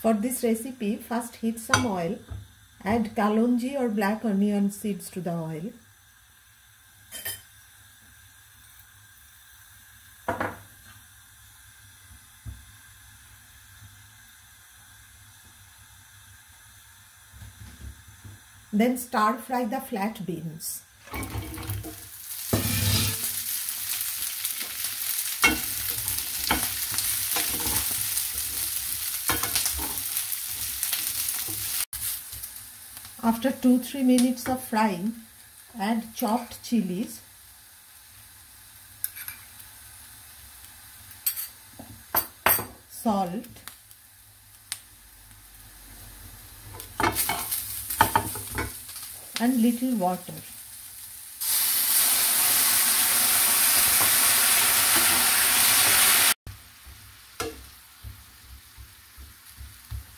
For this recipe, first heat some oil. Add kalonji or black onion seeds to the oil. Then stir fry the flat beans. After 2-3 minutes of frying, add chopped chilies, salt, and little water.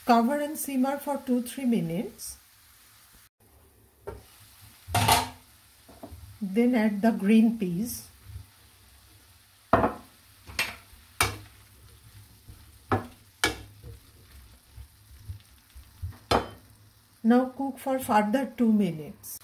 Cover and simmer for 2-3 minutes. Then add the green peas. Now cook for further 2 minutes.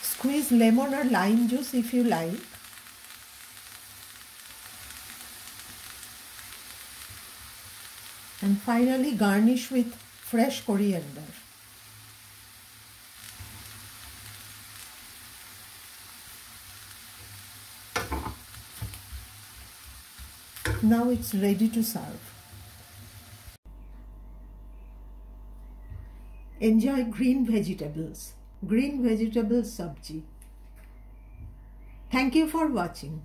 Squeeze lemon or lime juice if you like. And finally garnish with fresh coriander. Now it's ready to serve. Enjoy green vegetables sabji. Thank you for watching.